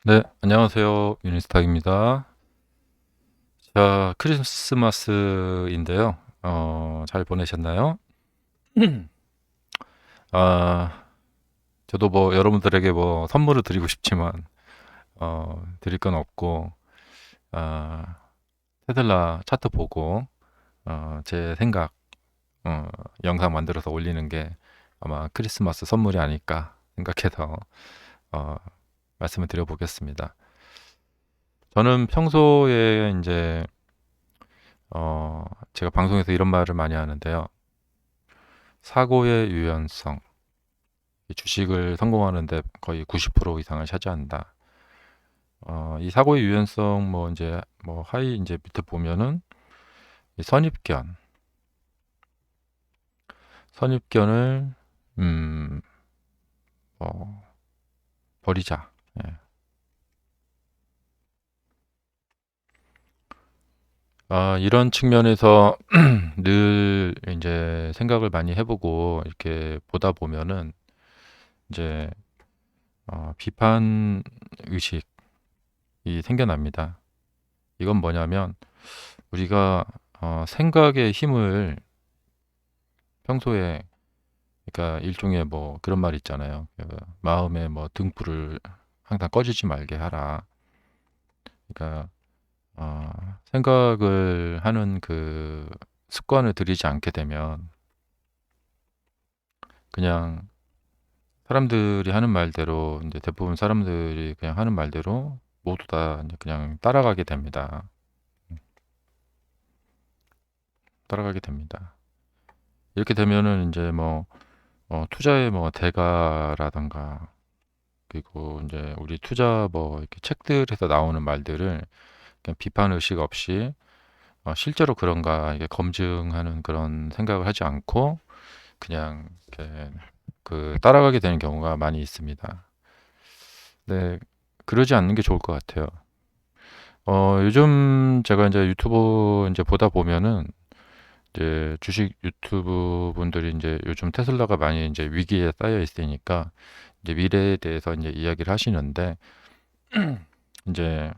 네, 안녕하세요. 유니스탁입니다. 자, 크리스마스인데요. 잘 보내셨나요? 아, 저도 뭐 여러분들에게 뭐 선물을 드리고 싶지만, 드릴 건 없고, 아, 테슬라 차트 보고, 제 생각, 어, 영상 만들어서 올리는 게 아마 크리스마스 선물이 아닐까 생각해서, 어, 말씀을 드려보겠습니다. 저는 평소에 이제, 제가 방송에서 이런 말을 많이 하는데요. 사고의 유연성, 이 주식을 성공하는데 거의 90% 이상을 차지한다. 이 사고의 유연성 뭐 이제 뭐 하이 이제 밑에 보면은 이 선입견을 음, 어, 버리자. 예. 이런 측면에서 늘 이제 생각을 많이 해보고 이렇게 보다 보면은 이제 비판 의식이 생겨납니다. 이건 뭐냐면 우리가 생각의 힘을 평소에 그러니까 일종의 뭐 그런 말 있잖아요. 마음에 뭐 등불을 항상 꺼지지 말게 하라. 그러니까 생각을 하는 그 습관을 들이지 않게 되면 그냥 사람들이 하는 말대로 이제 대부분 사람들이 그냥 하는 말대로 모두 다 이제 그냥 따라가게 됩니다. 따라가게 됩니다. 이렇게 되면은 이제 뭐 투자의 뭐 대가라던가 그리고 이제 우리 투자 뭐 이렇게 책들에서 나오는 말들을 그냥 비판 의식 없이 실제로 그런가 이게 검증하는 그런 생각을 하지 않고 그냥 이렇게 그 따라가게 되는 경우가 많이 있습니다. 네, 그러지 않는 게 좋을 것 같아요. 요즘 제가 이제 유튜브 이제 보다 보면은 이제 주식 유튜브 분들이 이제 요즘 테슬라가 많이 이제 위기에 쌓여 있으니까 이제 미래에 대해서 이제 이야기를 하시는데 이제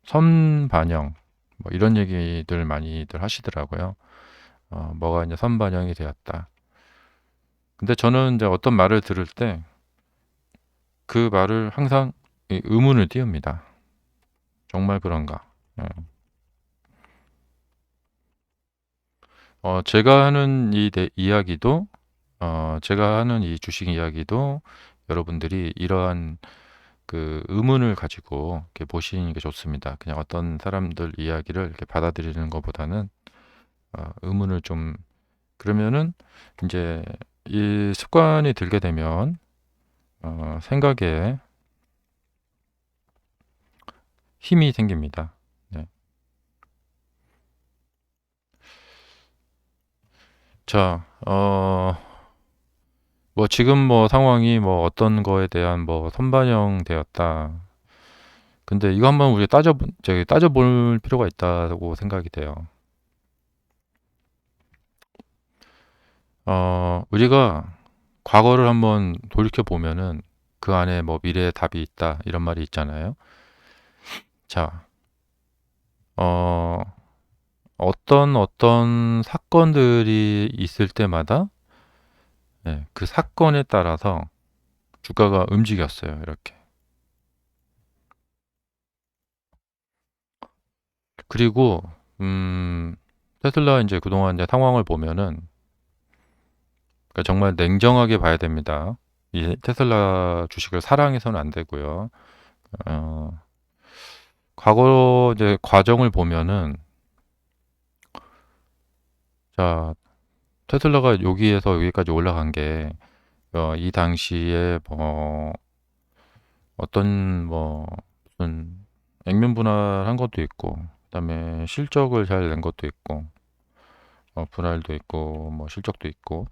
선반영 뭐 이런 얘기들 많이들 하시더라고요. 뭐가 이제 선반영이 되었다. 근데 저는 이제 어떤 말을 들을 때 그 말을 항상 이 의문을 띄웁니다. 정말 그런가? 예. 제가 하는 이야기도, 제가 하는 이 주식 이야기도 여러분들이 이러한 그 의문을 가지고 이렇게 보시는 게 좋습니다. 그냥 어떤 사람들 이야기를 이렇게 받아들이는 것보다는 의문을 좀 그러면은 이제 이 습관이 들게 되면 생각에 힘이 생깁니다. 네. 자, 뭐 지금 뭐 상황이 뭐 어떤 거에 대한 뭐 선반영 되었다. 근데 이거 한번 우리 저기 따져볼 필요가 있다고 생각이 돼요. 우리가 과거를 한번 돌이켜 보면은 그 안에 뭐 미래의 답이 있다 이런 말이 있잖아요. 자, 어, 어떤 사건들이 있을 때마다 그 사건에 따라서 주가가 움직였어요. 이렇게. 그리고 테슬라 이제 그동안 이제 상황을 보면은 그러니까 정말 냉정하게 봐야 됩니다. 이 테슬라 주식을 사랑해서는 안 되고요. 어, 과거 이제 과정을 보면은 자 테슬라가 여기에서 여기까지 올라간 게 이 당시에 뭐 어떤 뭐 무슨 액면 분할한 것도 있고 그다음에 실적을 잘 낸 것도 있고 분할도 있고 뭐 실적도 있고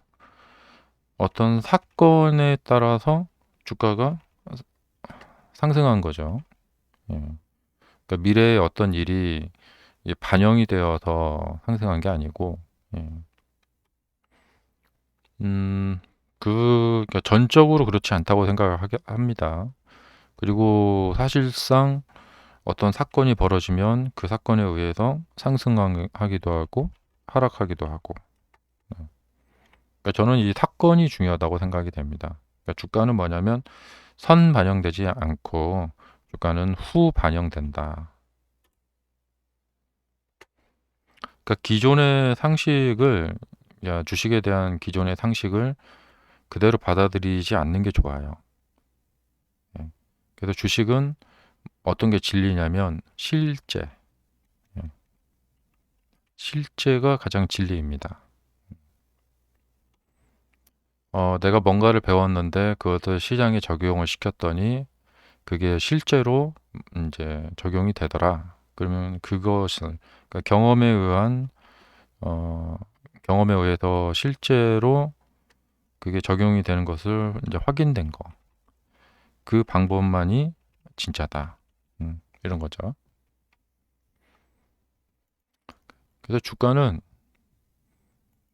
어떤 사건에 따라서 주가가 상승한 거죠. 예. 그러니까 미래에 어떤 일이 이게 반영이 되어서 상승한 게 아니고, 예. 음, 그러니까 전적으로 그렇지 않다고 생각을 합니다. 그리고 사실상 어떤 사건이 벌어지면 그 사건에 의해서 상승하기도 하고 하락하기도 하고. 그러니까 저는 이 사건이 중요하다고 생각이 됩니다. 그러니까 주가는 뭐냐면 선 반영되지 않고 주가는 후 반영된다. 그러니까 기존의 상식을, 주식에 대한 기존의 상식을 그대로 받아들이지 않는 게 좋아요. 예. 그래서 주식은 어떤 게 진리냐면 예. 실제가 가장 진리입니다. 내가 뭔가를 배웠는데 그것을 시장에 적용을 시켰더니 그게 실제로 이제 적용이 되더라. 그러면 그것은, 그러니까 어, 경험에 의해서 실제로 그게 적용이 되는 것을 이제 확인된 거. 그 방법만이 진짜다. 이런 거죠. 그래서 주가는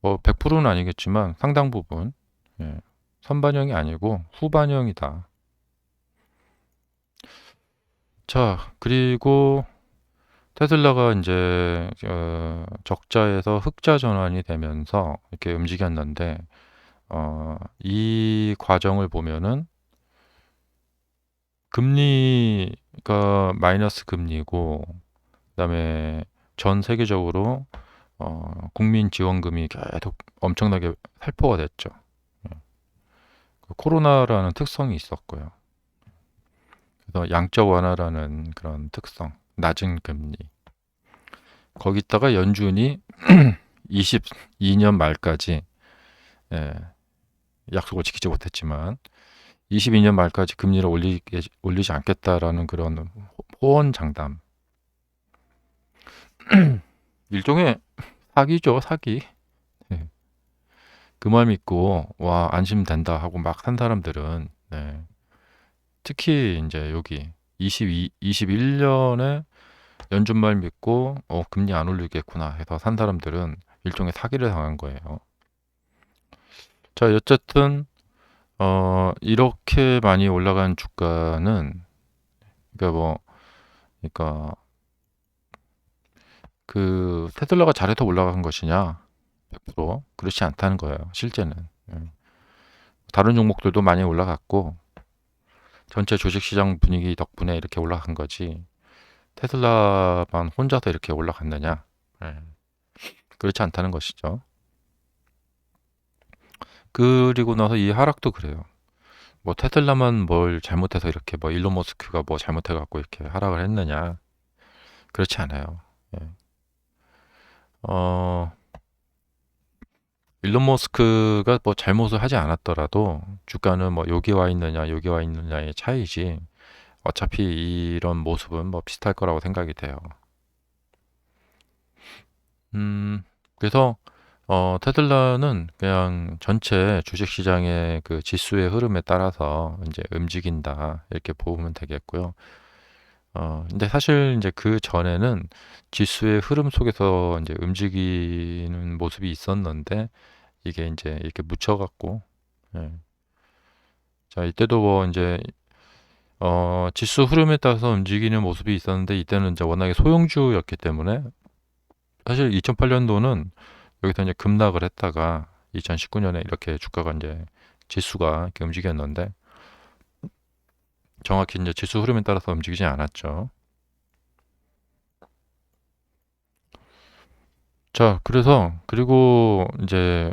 뭐 100%는 아니겠지만 상당 부분, 예, 선반영이 아니고 후반영이다. 자, 그리고 테슬라가 이제 적자에서 흑자 전환이 되면서 이렇게 움직였는데, 이 과정을 보면은 금리가 마이너스 금리고, 그다음에 전 세계적으로 국민 지원금이 계속 엄청나게 살포가 됐죠. 예. 그 코로나라는 특성이 있었고요. 그래서 양적 완화라는 그런 특성, 낮은 금리. 거기다가 연준이 22년 말까지, 예, 약속을 지키지 못했지만 22년 말까지 금리를 올리지 않겠다라는 그런 호언장담. 일종의 사기죠, 사기. 예. 그 말 믿고 와 안심된다 하고 막 산 사람들은, 네. 특히 이제 여기 21년에 연준 말 믿고 금리 안 올리겠구나 해서 산 사람들은 일종의 사기를 당한 거예요. 자, 어쨌든 이렇게 많이 올라간 주가는, 그러니까 그러니까 그 테슬라가 잘해서 올라간 것이냐? 100% 그렇지 않다는 거예요. 실제는. 예. 다른 종목들도 많이 올라갔고 전체 주식시장 분위기 덕분에 이렇게 올라간 거지. 테슬라만 혼자서 이렇게 올라갔느냐? 예. 그렇지 않다는 것이죠. 그리고 나서 이 하락도 그래요. 뭐 테슬라만 뭘 잘못해서 이렇게 뭐 일론 머스크가 뭐 잘못해 갖고 이렇게 하락을 했느냐? 그렇지 않아요. 예. 어, 일론 머스크가 뭐 잘못을 하지 않았더라도 주가는 뭐 여기 와 있느냐, 여기 와 있느냐의 차이지. 어차피 이런 모습은 뭐 비슷할 거라고 생각이 돼요. 그래서 테슬라는 그냥 전체 주식시장의 그 지수의 흐름에 따라서 이제 움직인다 이렇게 보면 되겠고요. 근데 사실 이제 그 전에는 지수의 흐름 속에서 이제 움직이는 모습이 있었는데 이게 이제 이렇게 묻혀갖고, 예. 자, 이때도 뭐 이제 지수 흐름에 따라서 움직이는 모습이 있었는데 이때는 이제 워낙에 소형주였기 때문에 사실 2008년도는 여기서 이제 급락을 했다가 2019년에 이렇게 주가가 이제 지수가 이렇게 움직였는데 정확히 이제 지수 흐름에 따라서 움직이지 않았죠. 자, 그래서 그리고 이제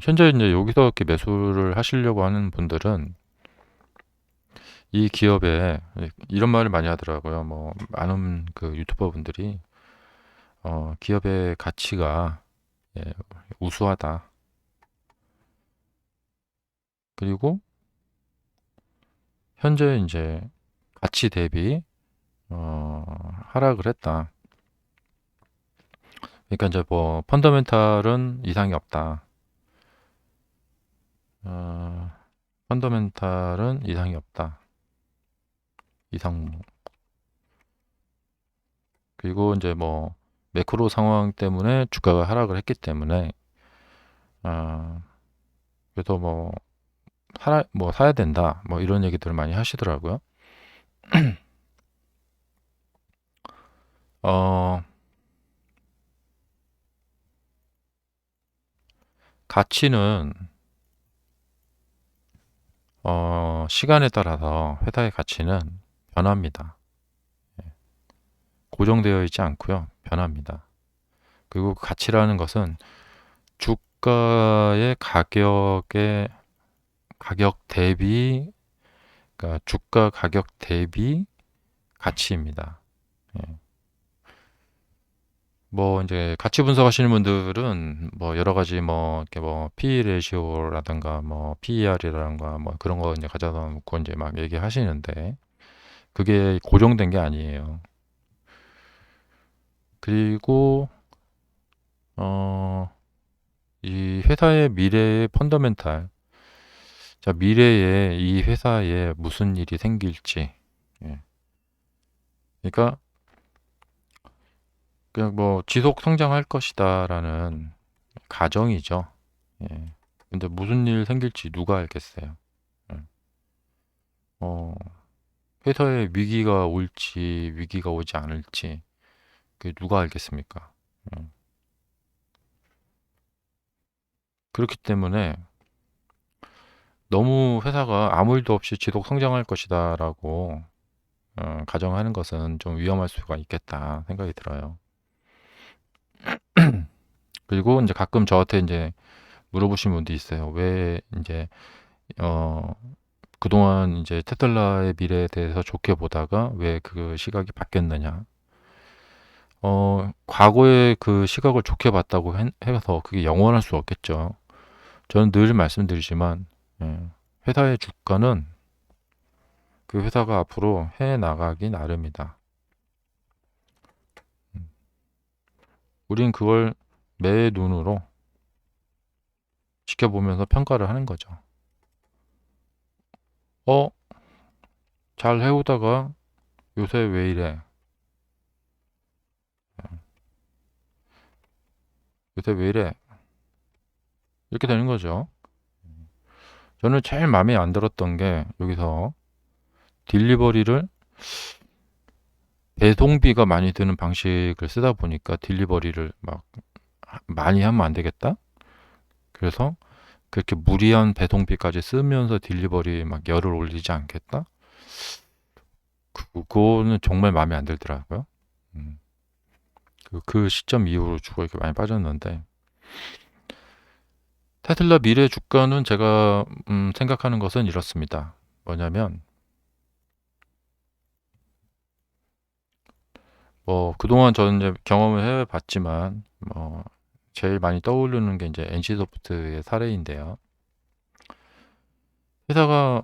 현재 이제 여기서 이렇게 매수를 하시려고 하는 분들은 이 기업에 이런 말을 많이 하더라고요. 뭐 많은 그 유튜버 분들이 기업의 가치가, 예, 우수하다. 그리고 현재 이제 가치 대비 하락을 했다. 그러니까 이제 뭐 펀더멘탈은 이상이 없다. 어, 펀더멘탈은 이상이 없다. 이상. 그리고 이제 뭐 매크로 상황 때문에 주가가 하락을 했기 때문에, 아, 그래서 뭐 사야 된다. 뭐 이런 얘기들을 많이 하시더라고요. 어, 가치는 시간에 따라서 회사의 가치는 변합니다. 고정되어 있지 않고요. 변합니다. 그리고 그 가치라는 것은 주가의 가격 대비, 그러니까 주가 가격 대비 가치입니다. 예. 뭐 이제 가치 분석하시는 분들은 뭐 여러 가지 뭐 이렇게 뭐 P/E 레이시오라든가 뭐 PER이라든가 뭐 그런 거 이제 가져다 놓고 이제 막 얘기하시는데 그게 고정된 게 아니에요. 그리고 어, 이 회사의 미래의 펀더멘탈, 자, 미래에 이 회사에 무슨 일이 생길지, 예. 그러니까 그냥 뭐 지속 성장할 것이다라는 가정이죠. 예. 근데 무슨 일 생길지 누가 알겠어요. 예. 어, 회사에 위기가 올지 위기가 오지 않을지 그게 누가 알겠습니까? 예. 그렇기 때문에 너무 회사가 아무 일도 없이 지속 성장할 것이다라고 가정하는 것은 좀 위험할 수가 있겠다 생각이 들어요. 그리고 이제 가끔 저한테 이제 물어보신 분도 있어요. 왜 이제 어 그동안 이제 테슬라의 미래에 대해서 좋게 보다가 왜 그 시각이 바뀌었느냐? 과거에 그 시각을 좋게 봤다고 해서 그게 영원할 수 없겠죠. 저는 늘 말씀드리지만 예, 회사의 주가는 그 회사가 앞으로 해 나가기 나름이다. 음, 우린 그걸 매 눈으로 지켜보면서 평가를 하는 거죠. 어, 잘 해오다가 요새 왜 이래? 요새 왜 이래? 이렇게 되는 거죠. 저는 제일 마음에 안 들었던 게 여기서 딜리버리를 배송비가 많이 드는 방식을 쓰다 보니까 딜리버리를 막 많이 하면 안 되겠다. 그래서 그렇게 무리한 배송비까지 쓰면서 딜리버리 막 열을 올리지 않겠다. 그거는 정말 마음에 안 들더라고요. 음, 그 시점 이후로 주가 이렇게 많이 빠졌는데 테슬라 미래 주가는 제가 생각하는 것은 이렇습니다. 뭐냐면 뭐 그동안 저는 이제 경험을 해봤지만 뭐 제일 많이 떠오르는 게 이제 NC소프트의 사례인데요. 회사가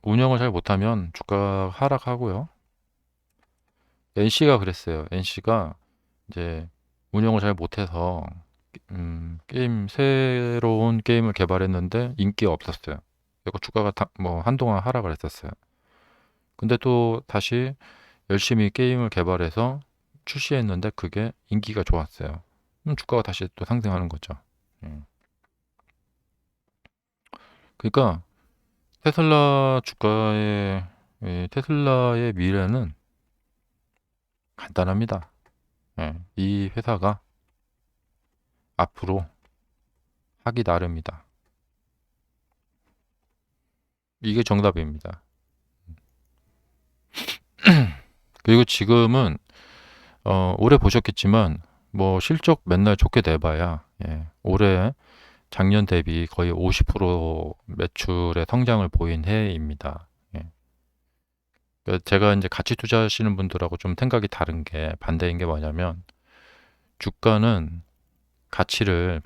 운영을 잘 못하면 주가 하락하고요. NC가 그랬어요. NC가 이제 운영을 잘 못해서 새로운 게임을 개발했는데 인기가 없었어요. 그리고 주가가 뭐 한동안 하락을 했었어요. 근데 또 다시 열심히 게임을 개발해서 출시했는데 그게 인기가 좋았어요. 주가가 다시 또 상승하는 거죠. 예. 그러니까 테슬라의 미래는 간단합니다. 예. 이 회사가 앞으로 하기 나름이다. 이게 정답입니다. 그리고 지금은 올해 보셨겠지만 뭐 실적 맨날 좋게 내봐야 올해 작년 대비 거의 50% 매출의 성장을 보인 해입니다. 예. 제가 이제 같이 투자하시는 분들하고 좀 생각이 다른 게 반대인 게 뭐냐면 주가는 가치를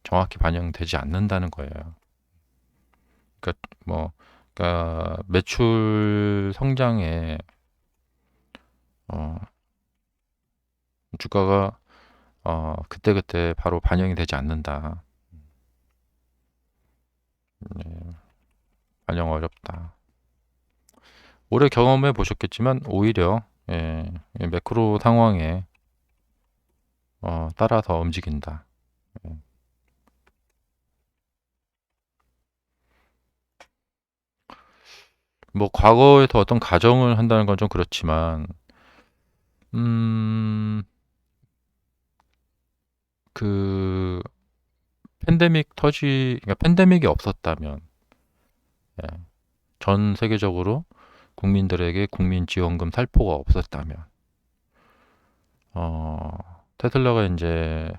정확히 반영되지 않는다는 거예요. 그러니까 뭐 그러니까 매출 성장에 어, 주가가 그때그때 바로 반영이 되지 않는다. 네, 반영 어렵다. 올해 경험해 보셨겠지만 오히려 이 매크로 상황에 따라서 움직인다. 예. 뭐 과거에서 어떤 가정을 한다는 건 좀 그렇지만, 음, 그 그러니까 팬데믹이 없었다면, 예, 전 세계적으로 국민들에게 국민지원금 살포가 없었다면, 테슬라가 이제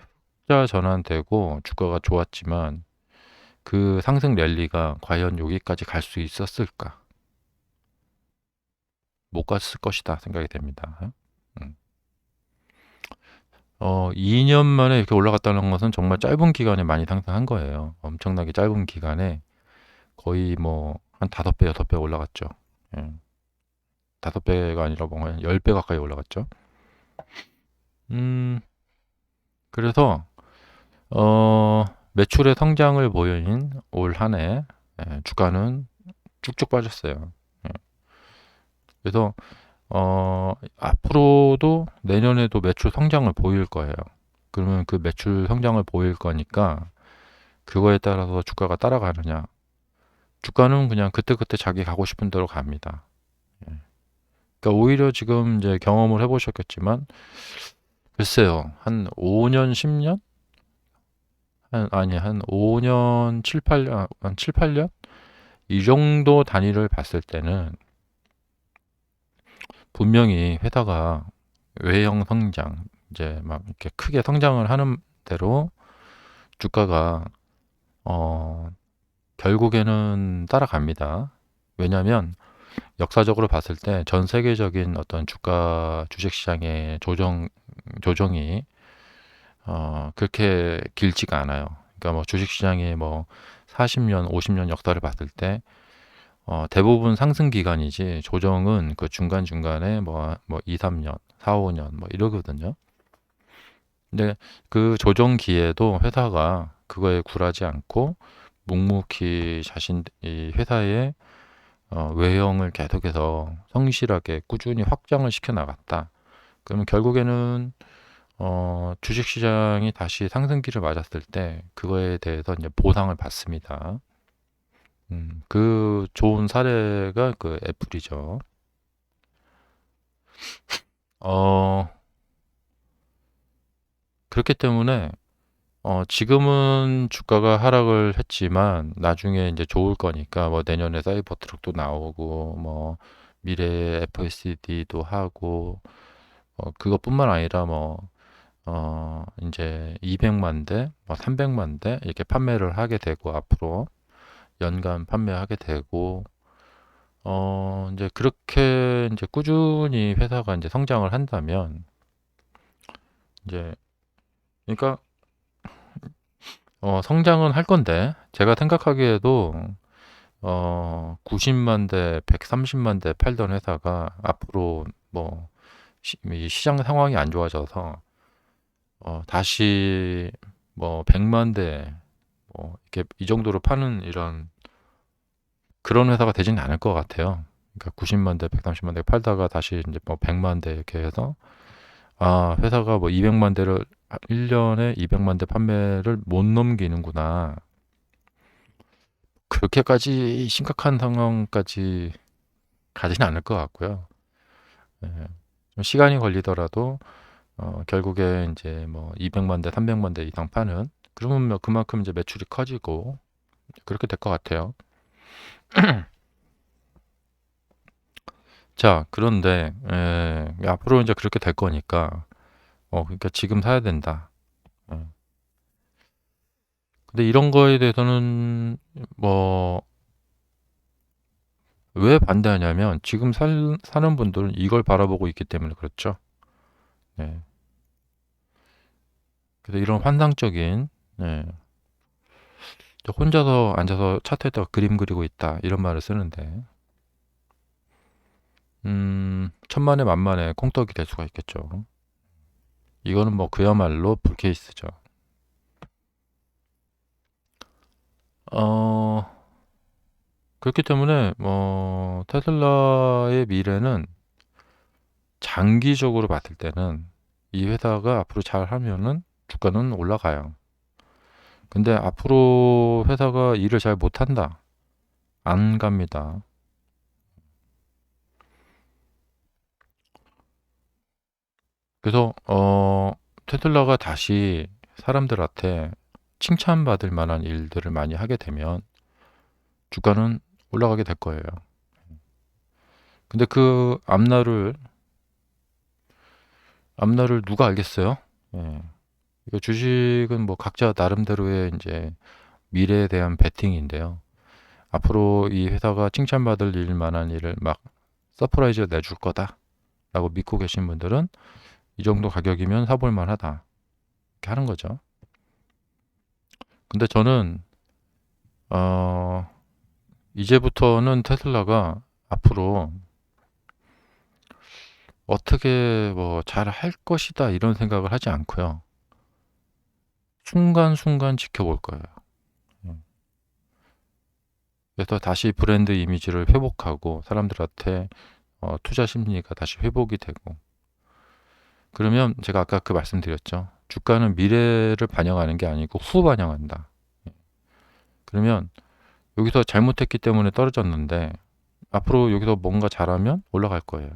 흑자 전환되고 주가가 좋았지만 그 상승 랠리가 과연 여기까지 갈 수 있었을까? 못 갔을 것이다 생각이 됩니다. 음. 2년 만에 이렇게 올라갔다는 것은 정말 짧은 기간에 많이 상승한 거예요. 엄청나게 짧은 기간에 거의 뭐 한 5배, 6배 올라갔죠. 예. 5배가 아니라 뭐한 10배 가까이 올라갔죠. 음, 그래서 매출의 성장을 보인 올 한해 주가는 쭉쭉 빠졌어요. 예. 그래서 앞으로도 내년에도 매출 성장을 보일 거예요. 그러면 그 매출 성장을 보일 거니까 그거에 따라서 주가가 따라가느냐. 주가는 그냥 그때그때 자기 가고 싶은 대로 갑니다. 예. 그러니까 오히려 지금 이제 경험을 해보셨겠지만, 글쎄요, 한 5년, 10년? 한 5년, 7, 8년, 한 7, 8년? 이 정도 단위를 봤을 때는 분명히 회사가 외형 성장, 이제 막 이렇게 크게 성장을 하는 대로 주가가, 어, 결국에는 따라갑니다. 왜냐하면 역사적으로 봤을 때 전 세계적인 어떤 주가 주식 시장의 조정이 그렇게 길지가 않아요. 그러니까 뭐 주식 시장의 뭐 40년, 50년 역사를 봤을 때 대부분 상승 기간이지 조정은 그 중간중간에 뭐 2, 3년, 4, 5년 뭐 이러거든요. 근데 그 조정기에도 회사가 그거에 굴하지 않고 묵묵히 이 회사의 외형을 계속해서 성실하게 꾸준히 확장을 시켜 나갔다. 그러면 결국에는 주식시장이 다시 상승기를 맞았을 때 그거에 대해서 이제 보상을 받습니다. 그 좋은 사례가 그 애플이죠. 어, 그렇기 때문에 지금은 주가가 하락을 했지만 나중에 이제 좋을 거니까 뭐 내년에 사이버 트럭도 나오고 뭐 미래에 FSD도 하고 그것뿐만 아니라 뭐 이제 200만 대, 뭐 300만 대 이렇게 판매를 하게 되고 앞으로 연간 판매하게 되고 이제 그렇게 이제 꾸준히 회사가 이제 성장을 한다면 이제 그러니까 성장은 할 건데 제가 생각하기에도 90만 대, 130만 대 팔던 회사가 앞으로 뭐 이 시장 상황이 안 좋아져서 다시 뭐 100만 대 뭐 이렇게 이 정도로 파는 이런 그런 회사가 되지는 않을 것 같아요. 그러니까 90만 대, 130만 대 팔다가 다시 이제 뭐 100만 대 이렇게 해서 회사가 뭐 200만 대를 1년에 200만 대 판매를 못 넘기는구나. 그렇게까지 심각한 상황까지 가지는 않을 것 같고요. 예, 좀 시간이 걸리더라도 결국에 이제 뭐 200만 대, 300만 대 이상 파는 그러면 뭐 그만큼 이제 매출이 커지고 그렇게 될 것 같아요. 자, 그런데 앞으로 이제 그렇게 될 거니까 그러니까 지금 사야 된다. 예. 근데 이런 거에 대해서는 뭐 왜 반대하냐면 지금 사는 분들은 이걸 바라보고 있기 때문에 그렇죠. 네. 그래서 이런 환상적인 네. 저 혼자서 앉아서 차트에다가 그림 그리고 있다 이런 말을 쓰는데 천만에 만만에 콩떡이 될 수가 있겠죠. 이거는 뭐 그야말로 불케이스죠. 어, 그렇기 때문에 테슬라의 미래는 장기적으로 봤을 때는 이 회사가 앞으로 잘 하면은 주가는 올라가요. 근데 앞으로 회사가 일을 잘 못한다. 안 갑니다. 그래서 테슬라가 다시 사람들한테 칭찬받을 만한 일들을 많이 하게 되면 주가는 올라가게 될 거예요. 근데 그 앞날을 누가 알겠어요? 예. 이거 주식은 뭐 각자 나름대로의 이제 미래에 대한 베팅인데요. 앞으로 이 회사가 칭찬받을 일 만한 일을 막 서프라이즈 내줄 거다라고 믿고 계신 분들은 이 정도 가격이면 사볼 만하다. 이렇게 하는 거죠. 근데 저는 어, 이제부터는 테슬라가 앞으로 어떻게 뭐 잘 할 것이다 이런 생각을 하지 않고요. 순간순간 지켜볼 거예요. 음. 그래서 다시 브랜드 이미지를 회복하고 사람들한테 투자 심리가 다시 회복이 되고 그러면 제가 아까 그 말씀드렸죠. 주가는 미래를 반영하는 게 아니고 후 반영한다. 그러면 여기서 잘못했기 때문에 떨어졌는데 앞으로 여기서 뭔가 잘하면 올라갈 거예요.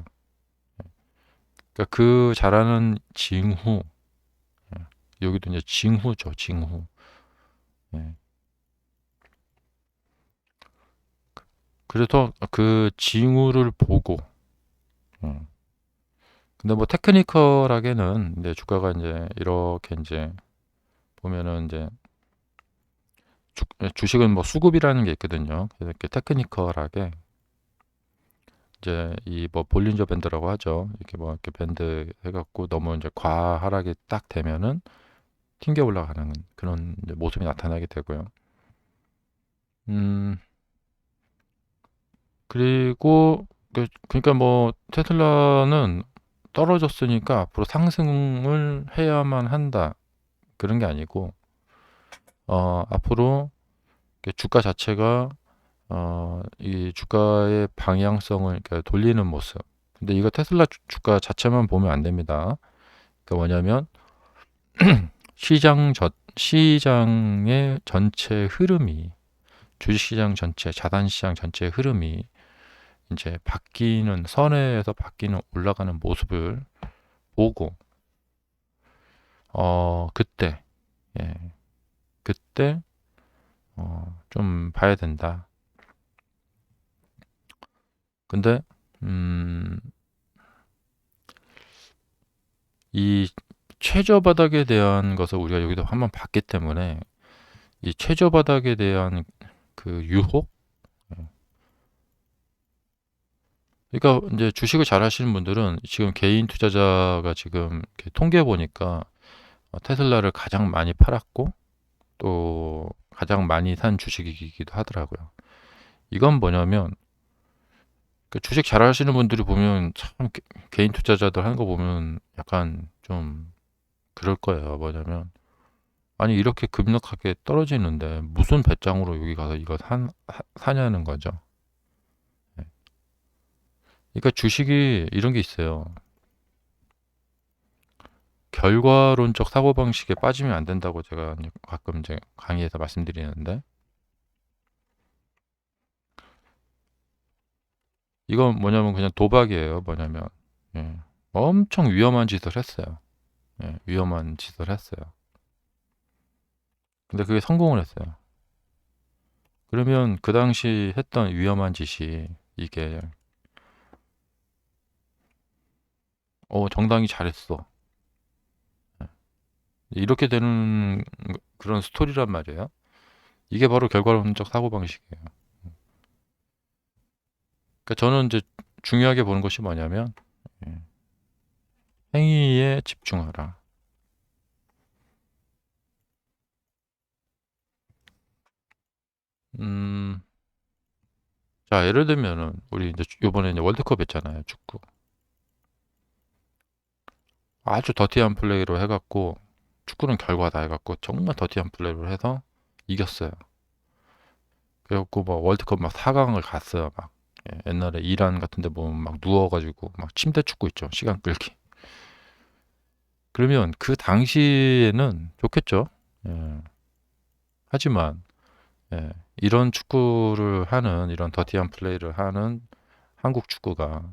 그러니까 그 잘하는 징후, 여기도 이제 징후죠, 징후. 예. 그래서 그 징후를 보고, 근데 뭐 테크니컬하게는 이제 주가가 이제 이렇게 이제 보면은 이제 주식은 뭐 수급이라는 게 있거든요. 그래서 이렇게 테크니컬하게 이제 이 뭐 볼린저 밴드라고 하죠. 이렇게 뭐 이렇게 밴드 해갖고 너무 이제 과하락이 딱 되면은 튕겨 올라가는 그런 이제 모습이 나타나게 되고요. 음, 그리고 그러니까 뭐 테슬라는 떨어졌으니까 앞으로 상승을 해야만 한다. 그런 게 아니고 앞으로 주가 자체가 이 주가의 방향성을 그러니까 돌리는 모습. 근데 이거 테슬라 주가 자체만 보면 안 됩니다. 그러니까 뭐냐면 시장의 전체 흐름이 주식시장 전체, 자산시장 전체의 흐름이 이제 바뀌는 선에서 바뀌는 올라가는 모습을 보고 그때 예, 그때 좀 봐야 된다. 근데 음, 이 최저 바닥에 대한 것을 우리가 여기서 한번 봤기 때문에 이 최저 바닥에 대한 그 유혹 그러니까 이제 주식을 잘 하시는 분들은 지금 개인 투자자가 지금 이렇게 통계 보니까 테슬라를 가장 많이 팔았고 또 가장 많이 산 주식이기도 하더라고요. 이건 뭐냐면 그 주식 잘 하시는 분들이 보면 참 개인 투자자들 하는 거 보면 약간 좀 그럴 거예요. 뭐냐면 아니 이렇게 급락하게 떨어지는데 무슨 배짱으로 여기 가서 이거 사냐는 거죠. 네. 그러니까 주식이 이런 게 있어요. 결과론적 사고방식에 빠지면 안 된다고 제가 가끔 이제 강의에서 말씀드리는데 이건 뭐냐면 그냥 도박이에요. 뭐냐면 예. 엄청 위험한 짓을 했어요. 예, 위험한 짓을 했어요. 근데 그게 성공을 했어요. 그러면 그 당시 했던 위험한 짓이 이게 정당히 잘했어. 예. 이렇게 되는 그런 스토리란 말이에요. 이게 바로 결과론적 사고방식이에요. 그러니까 저는 이제 중요하게 보는 것이 뭐냐면 예, 행위에 집중하라. 음, 자, 예를 들면은 우리 이제 요번에 이제 월드컵 했잖아요, 축구. 아주 더티한 플레이로 해갖고 축구는 결과다 해갖고 정말 더티한 플레이로 해서 이겼어요. 그래갖고 뭐 월드컵 막 4강을 갔어요. 막 옛날에 이란 같은데 보면 막 누워가지고 막 침대 축구 있죠. 시간 끌기. 그러면 그 당시에는 좋겠죠. 예. 하지만 이런 축구를 하는 이런 더티한 플레이를 하는 한국 축구가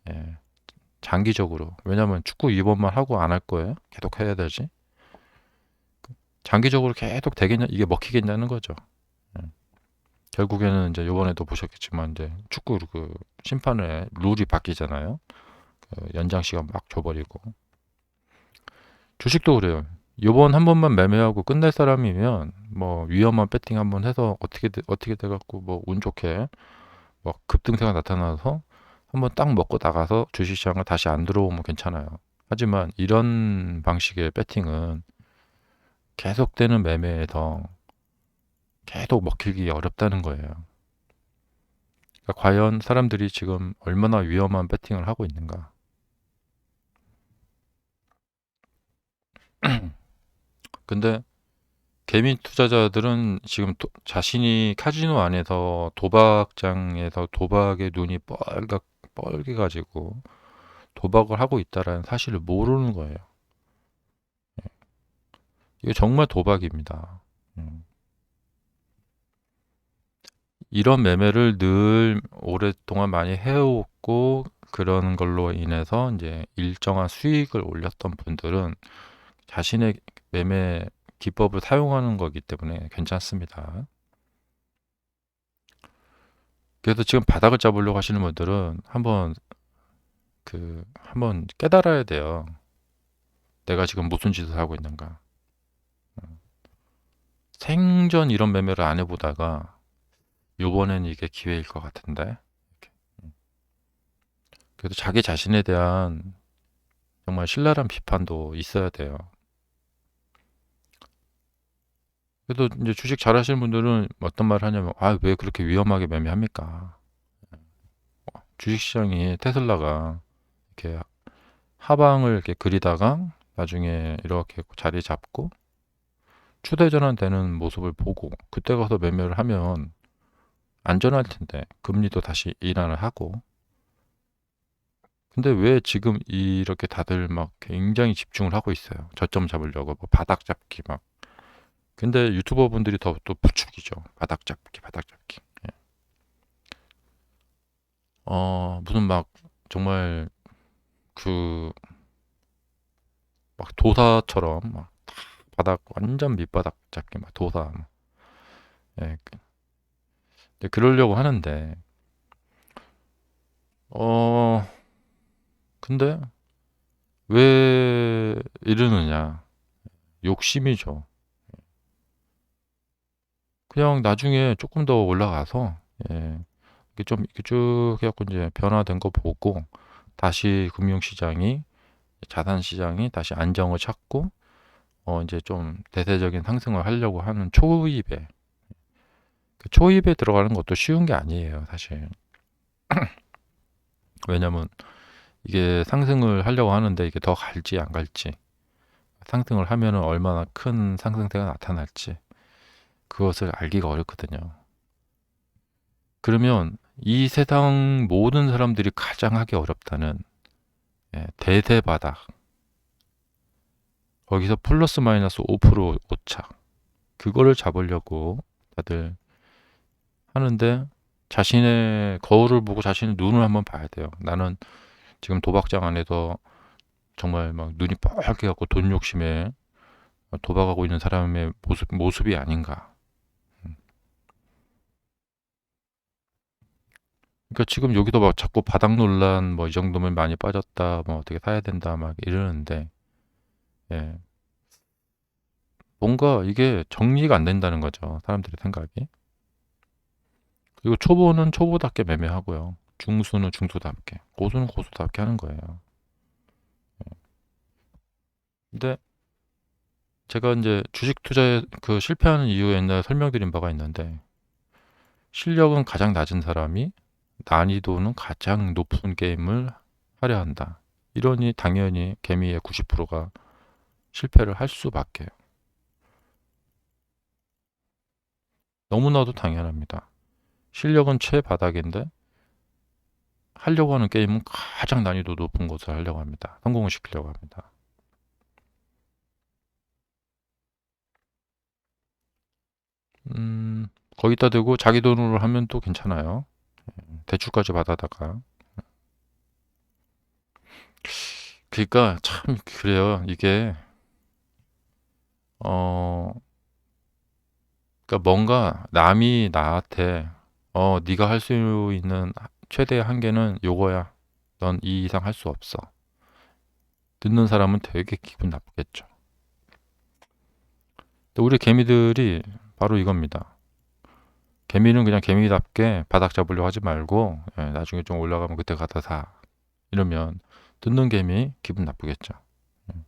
예, 장기적으로. 왜냐면 축구 이번만 하고 안 할 거예요? 계속 해야 되지. 장기적으로 계속 되겠냐, 이게 먹히겠냐는 거죠. 예. 결국에는 이제 요번에도 보셨겠지만 이제 축구 그 심판의 룰이 바뀌잖아요. 그 연장 시간 막 줘버리고. 주식도 그래요. 요번 한 번만 매매하고 끝낼 사람이면 뭐 위험한 배팅 한번 해서 어떻게 돼갖고 뭐 운 좋게 뭐 급등세가 나타나서 한번 딱 먹고 나가서 주식시장을 다시 안 들어오면 괜찮아요. 하지만 이런 방식의 배팅은 계속되는 매매에서 계속 먹히기 어렵다는 거예요. 그러니까 과연 사람들이 지금 얼마나 위험한 배팅을 하고 있는가. 근데 개미 투자자들은 지금 자신이 카지노 안에서 도박장에서 도박의 눈이 뻘게 가지고 도박을 하고 있다라는 사실을 모르는 거예요. 이게 정말 도박입니다. 이런 매매를 늘 오랫동안 많이 해왔고 그런 걸로 인해서 이제 일정한 수익을 올렸던 분들은 자신의 매매 기법을 사용하는 거기 때문에 괜찮습니다. 그래서 지금 바닥을 잡으려고 하시는 분들은 한번 깨달아야 돼요. 내가 지금 무슨 짓을 하고 있는가. 생전 이런 매매를 안 해보다가 요번엔 이게 기회일 것 같은데. 이렇게. 그래도 자기 자신에 대한 정말 신랄한 비판도 있어야 돼요. 그래도 이제 주식 잘 하시는 분들은 어떤 말을 하냐면, 아, 왜 그렇게 위험하게 매매합니까? 주식시장이 테슬라가 이렇게 하방을 이렇게 그리다가 나중에 이렇게 자리 잡고 추대 전환되는 모습을 보고 그때 가서 매매를 하면 안전할 텐데 금리도 다시 인하를 하고. 근데 왜 지금 이렇게 다들 막 굉장히 집중을 하고 있어요. 저점 잡으려고 뭐 바닥 잡기 막. 근데 유튜버 분들이 더 또 부추기죠. 바닥 잡기, 바닥 잡기. 예. 무슨 막 정말 그 막 도사처럼 막 바닥 완전 밑바닥 잡기 막 도사. 예. 근데 그러려고 하는데 어 근데 왜 이러느냐? 욕심이죠. 그냥 나중에 조금 더 올라가서 예. 이게 좀 이렇게 쭉 해갖고 이제 변화된 거 보고 다시 금융시장이 자산시장이 다시 안정을 찾고 이제 좀 대대적인 상승을 하려고 하는 초입에 그 초입에 들어가는 것도 쉬운 게 아니에요, 사실. 왜냐면 이게 상승을 하려고 하는데 이게 더 갈지 안 갈지 상승을 하면은 얼마나 큰 상승세가 나타날지 그것을 알기가 어렵거든요. 그러면 이 세상 모든 사람들이 가장 하기 어렵다는 대세바닥 거기서 플러스 마이너스 5% 오차 그거를 잡으려고 다들 하는데 자신의 거울을 보고 자신의 눈을 한번 봐야 돼요. 나는 지금 도박장 안에서 정말 막 눈이 뻘게 갖고 돈 욕심에 도박하고 있는 사람의 모습이 아닌가. 그러니까 지금 여기도 막 자꾸 바닥 논란 뭐 이 정도면 많이 빠졌다 뭐 어떻게 사야 된다 막 이러는데 예. 뭔가 이게 정리가 안 된다는 거죠. 사람들의 생각이. 그리고 초보는 초보답게 매매하고요. 중수는 중수답게, 고수는 고수답게 하는 거예요. 근데 제가 이제 주식 투자에 그 실패하는 이유 옛날에 설명드린 바가 있는데 실력은 가장 낮은 사람이 난이도는 가장 높은 게임을 하려 한다. 이러니 당연히 개미의 90%가 실패를 할 수밖에요. 너무나도 당연합니다. 실력은 최바닥인데 하려고 하는 게임은 가장 난이도 높은 것을 하려고 합니다. 성공을 시키려고 합니다. 음, 거기다 대고 자기 돈으로 하면 또 괜찮아요. 대출까지 받아다가. 그러니까 참 그래요. 이게 어 그러니까 뭔가 남이 나한테 네가 할 수 있는 최대의 한계는 요거야. 넌 이 이상 할 수 없어. 듣는 사람은 되게 기분 나쁘겠죠. 근데 우리 개미들이 바로 이겁니다. 개미는 그냥 개미답게 바닥 잡으려고 하지 말고 나중에 좀 올라가면 그때 가서 사. 이러면 듣는 개미 기분 나쁘겠죠. 예.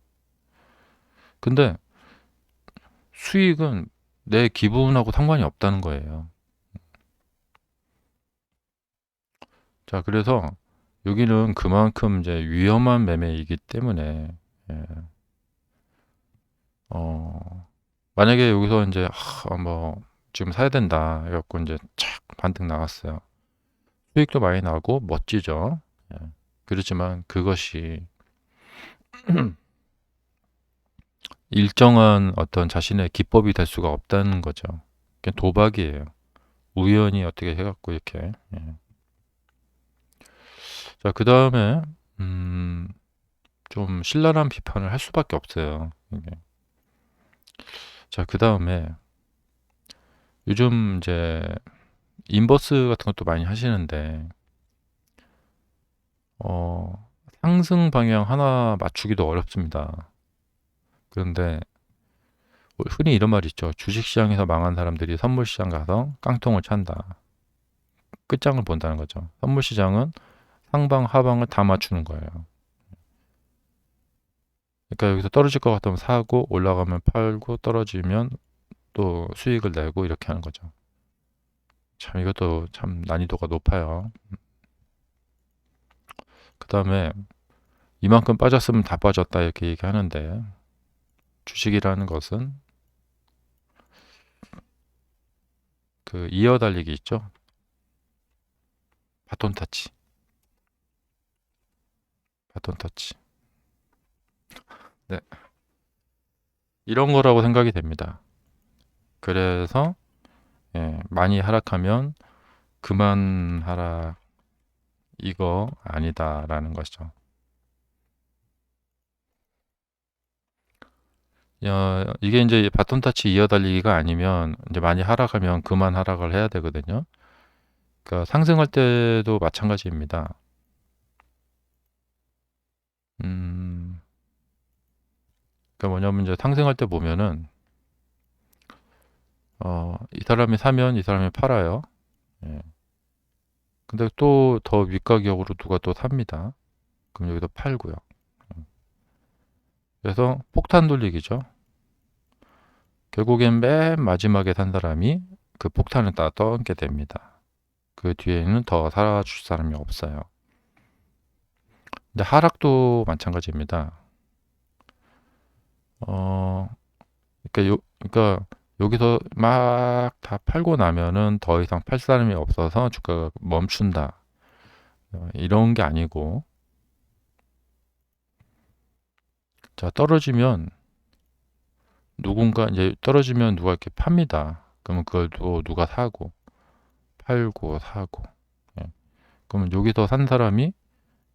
근데 수익은 내 기분하고 상관이 없다는 거예요. 자, 그래서 여기는 그만큼 이제 위험한 매매이기 때문에 예, 어, 만약에 여기서 이제 뭐 지금 사야 된다 해갖고 이제 착 반등 나갔어요. 수익도 많이 나고 멋지죠. 예. 그렇지만 그것이 일정한 어떤 자신의 기법이 될 수가 없다는 거죠. 그냥 도박이에요. 우연히 어떻게 해갖고 이렇게. 예. 자, 그 다음에 좀 신랄한 비판을 할 수밖에 없어요. 이게. 자, 그 다음에 요즘 이제 인버스 같은 것도 많이 하시는데 상승 방향 하나 맞추기도 어렵습니다. 그런데 흔히 이런 말이 있죠. 주식시장에서 망한 사람들이 선물시장 가서 깡통을 찬다. 끝장을 본다는 거죠. 선물시장은 상방, 하방을 다 맞추는 거예요. 그러니까 여기서 떨어질 것 같으면 사고 올라가면 팔고 떨어지면 또 수익을 내고 이렇게 하는 거죠. 참 이것도 참 난이도가 높아요. 그 다음에 이만큼 빠졌으면 다 빠졌다 이렇게 얘기하는데 주식이라는 것은 그 이어 달리기 있죠. 바톤 터치. 바톤 터치. 네. 이런 거라고 생각이 됩니다. 그래서 많이 하락하면 그만 하락 이거 아니다라는 것이죠. 이게 이제 바톤 터치 이어 달리기가 아니면 이제 많이 하락하면 그만 하락을 해야 되거든요. 그러니까 상승할 때도 마찬가지입니다. 음, 그러니까 뭐냐면 이제 상승할 때 보면은 이 사람이 사면 이 사람이 팔아요. 예. 근데 또 더 윗가격으로 누가 또 삽니다. 그럼 여기도 팔고요. 그래서 폭탄 돌리기죠. 결국엔 맨 마지막에 산 사람이 그 폭탄을 다 떠안게 됩니다. 그 뒤에는 더 살아줄 사람이 없어요. 근데 하락도 마찬가지입니다. 어, 그러니까 여기서 막 다 팔고 나면은 더 이상 팔 사람이 없어서 주가가 멈춘다. 이런 게 아니고, 자, 떨어지면 누군가 이제 떨어지면 누가 이렇게 팝니다. 그러면 그걸 또 누가 사고, 팔고, 사고. 예. 그러면 여기서 산 사람이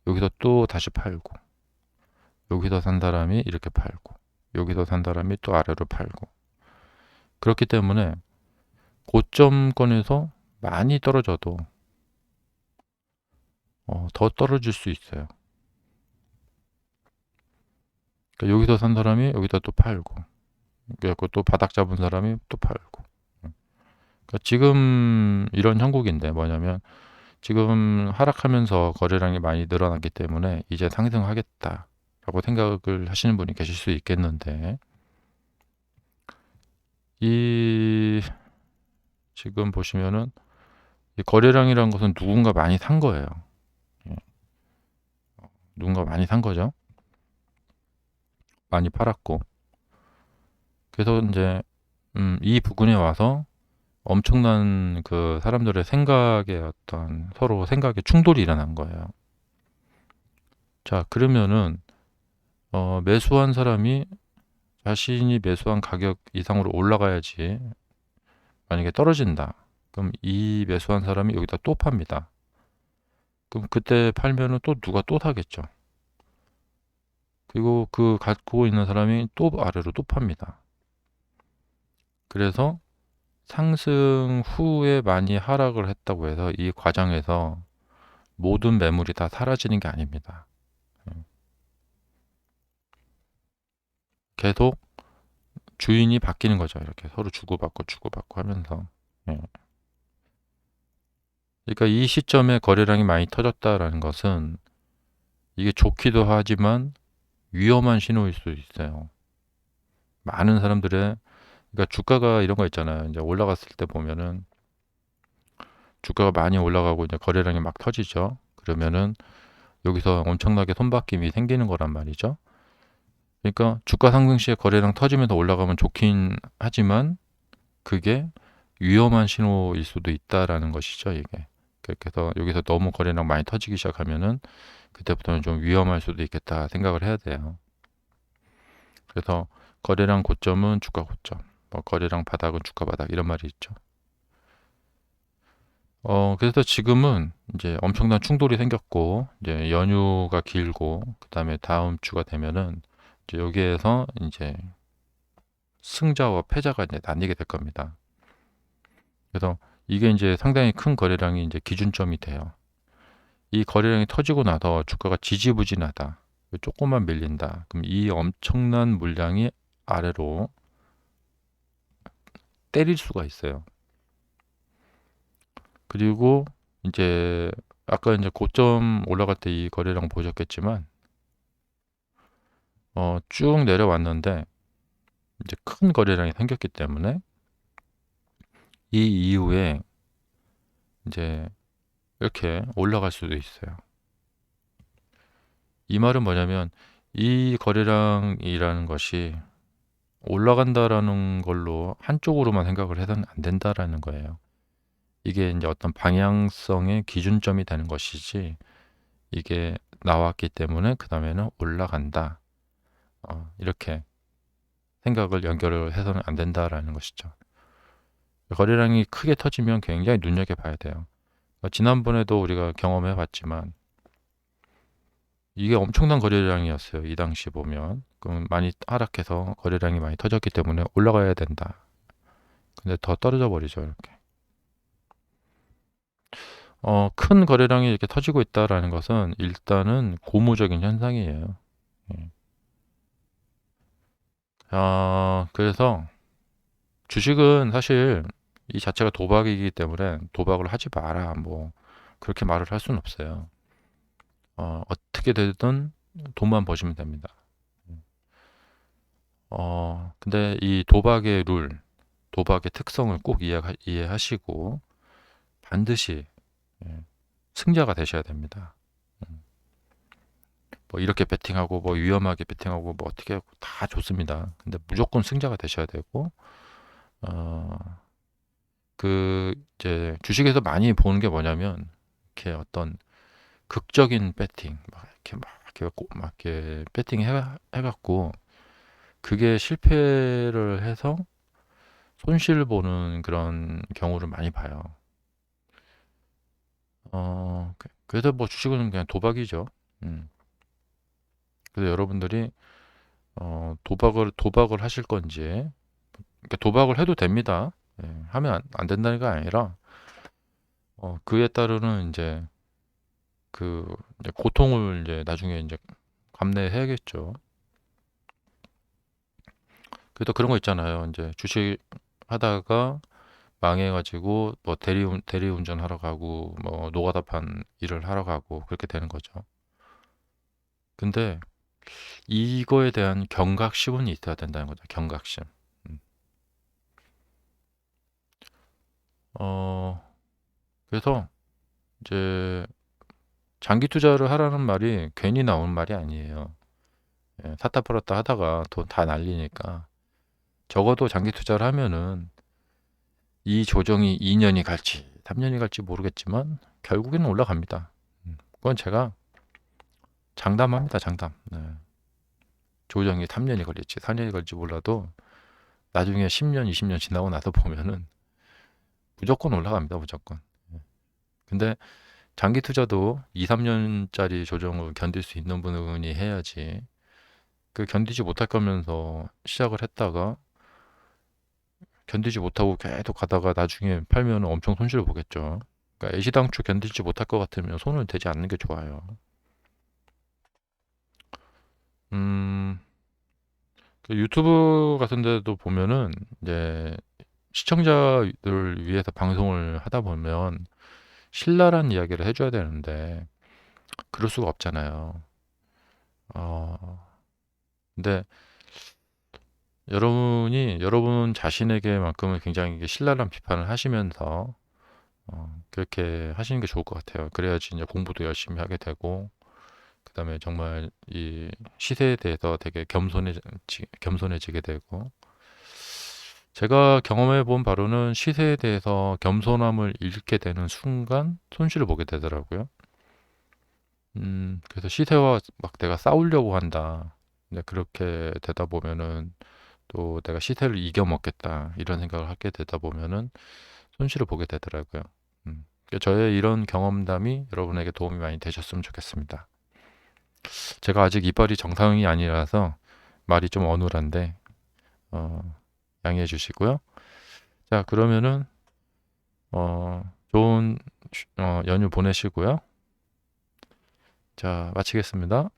여기서 또 다시 팔고, 여기서 산 사람이 이렇게 팔고, 여기서 산 사람이 또 아래로 팔고. 그렇기 때문에 고점권에서 많이 떨어져도 더 떨어질 수 있어요. 그러니까 여기서 산 사람이 여기다 또 팔고, 그래갖고 또 바닥 잡은 사람이 또 팔고. 그러니까 지금 이런 형국인데 뭐냐면 지금 하락하면서 거래량이 많이 늘어났기 때문에 이제 상승하겠다라고 생각을 하시는 분이 계실 수 있겠는데 이 지금 보시면은 이 거래량이라는 것은 누군가 많이 산 거예요. 예, 누군가 많이 산 거죠. 많이 팔았고. 그래서 이제 이 부근에 와서 엄청난 그 사람들의 생각의 어떤 서로 생각의 충돌이 일어난 거예요. 자, 그러면은 매수한 사람이 자신이 매수한 가격 이상으로 올라가야지. 만약에 떨어진다. 그럼 이 매수한 사람이 여기다 또 팝니다. 그럼 그때 팔면은 또 누가 또 사겠죠. 그리고 그 갖고 있는 사람이 또 아래로 또 팝니다. 그래서 상승 후에 많이 하락을 했다고 해서 이 과정에서 모든 매물이 다 사라지는 게 아닙니다. 계속 주인이 바뀌는 거죠. 이렇게 서로 주고받고 하면서. 예. 그러니까 이 시점에 거래량이 많이 터졌다라는 것은 이게 좋기도 하지만 위험한 신호일 수 있어요. 많은 사람들의, 그러니까 주가가 이런 거 있잖아요. 이제 올라갔을 때 보면은 주가가 많이 올라가고 이제 거래량이 막 터지죠. 그러면은 여기서 엄청나게 손바뀜이 생기는 거란 말이죠. 그러니까 주가 상승 시에 거래량 터지면서 올라가면 좋긴 하지만 그게 위험한 신호일 수도 있다라는 것이죠, 이게. 그래서 여기서 너무 거래량 많이 터지기 시작하면은 그때부터는 좀 위험할 수도 있겠다 생각을 해야 돼요. 그래서 거래량 고점은 주가 고점, 뭐 거래량 바닥은 주가 바닥 이런 말이 있죠. 그래서 지금은 이제 엄청난 충돌이 생겼고 이제 연휴가 길고 그다음에 다음 주가 되면은 이제 여기에서 이제 승자와 패자가 이제 나뉘게 될 겁니다. 그래서 이게 이제 상당히 큰 거래량이 이제 기준점이 돼요. 이 거래량이 터지고 나서 주가가 지지부진하다. 조금만 밀린다. 그럼 이 엄청난 물량이 아래로 때릴 수가 있어요. 그리고 이제 아까 이제 고점 올라갈 때 이 거래량 보셨겠지만 쭉 내려왔는데 이제 큰 거래량이 생겼기 때문에 이 이후에 이제 이렇게 올라갈 수도 있어요. 이 말은 뭐냐면 이 거래량이라는 것이 올라간다라는 걸로 한쪽으로만 생각을 해서는 안 된다라는 거예요. 이게 이제 어떤 방향성의 기준점이 되는 것이지 이게 나왔기 때문에 그 다음에는 올라간다. 이렇게 생각을 연결을 해서는 안 된다라는 것이죠. 거래량이 크게 터지면 굉장히 눈여겨봐야 돼요. 지난번에도 우리가 경험해 봤지만 이게 엄청난 거래량이었어요. 이 당시 보면. 그럼 많이 하락해서 거래량이 많이 터졌기 때문에 올라가야 된다. 근데 더 떨어져 버리죠, 이렇게. 큰 거래량이 이렇게 터지고 있다라는 것은 일단은 고무적인 현상이에요. 예. 그래서 주식은 사실 이 자체가 도박이기 때문에 도박을 하지 마라. 뭐 그렇게 말을 할 수는 없어요. 어떻게 되든 돈만 버시면 됩니다. 근데 이 도박의 룰, 도박의 특성을 꼭 이해하시고 반드시 예, 승자가 되셔야 됩니다. 음, 뭐 이렇게 베팅하고 뭐 위험하게 베팅하고 뭐 어떻게 하고 다 좋습니다. 근데 무조건 승자가 되셔야 되고 어, 그 이제 주식에서 많이 보는 게 뭐냐면 이렇게 어떤 극적인 배팅 막 이렇게 배팅 해갖고 그게 실패를 해서 손실 보는 그런 경우를 많이 봐요. 그래서 뭐 주식은 그냥 도박이죠. 음. 그래서 여러분들이 도박을 하실 건지, 그러니까 도박을 해도 됩니다. 예, 하면 안 된다는 게 아니라 그에 따르는 이제 고통을 이제 나중에 이제 감내해야겠죠. 그래도 그런 거 있잖아요. 이제 주식 하다가 망해가지고 뭐 대리운전 하러 가고 뭐 노가다판 일을 하러 가고 그렇게 되는 거죠. 근데 이거에 대한 경각심은 있어야 된다는 거죠. 경각심. 음. 어, 그래서 이제 장기 투자를 하라는 말이 괜히 나온 말이 아니에요. 예, 샀다 팔았다 하다가 돈 다 날리니까 적어도 장기 투자를 하면은 이 조정이 2년이 갈지 3년이 갈지 모르겠지만 결국에는 올라갑니다. 그건 제가 장담합니다. 장담. 네. 조정이 3년이 걸릴지 4년이 걸릴지 몰라도 나중에 10년, 20년 지나고 나서 보면은 무조건 올라갑니다. 무조건. 예. 근데 장기 투자도 2, 3년짜리 조정을 견딜 수 있는 분이 해야지 그 견디지 못할 거면서 시작을 했다가 견디지 못하고 계속 가다가 나중에 팔면 엄청 손실을 보겠죠. 그러니까 애시당초 견디지 못할 것 같으면 손을 대지 않는 게 좋아요. 음, 그 유튜브 같은 데도 보면은 이제 시청자들을 위해서 방송을 하다 보면 신랄한 이야기를 해줘야 되는데 그럴 수가 없잖아요. 어, 근데 여러분이 여러분 자신에게만큼은 굉장히 신랄한 비판을 하시면서 그렇게 하시는 게 좋을 것 같아요. 그래야지 이제 공부도 열심히 하게 되고, 그다음에 정말 이 시세에 대해서 되게 겸손해지게 되고, 제가 경험해 본 바로는 시세에 대해서 겸손함을 잃게 되는 순간 손실을 보게 되더라고요. 그래서 시세와 막 내가 싸우려고 한다. 근데 그렇게 되다 보면은 또 내가 시세를 이겨먹겠다. 이런 생각을 하게 되다 보면은 손실을 보게 되더라고요. 그러니까 저의 이런 경험담이 여러분에게 도움이 많이 되셨으면 좋겠습니다. 제가 아직 이빨이 정상이 아니라서 말이 좀 어눌한데 어, 양해해 주시고요. 자, 그러면은 좋은 연휴 보내시고요. 자, 마치겠습니다.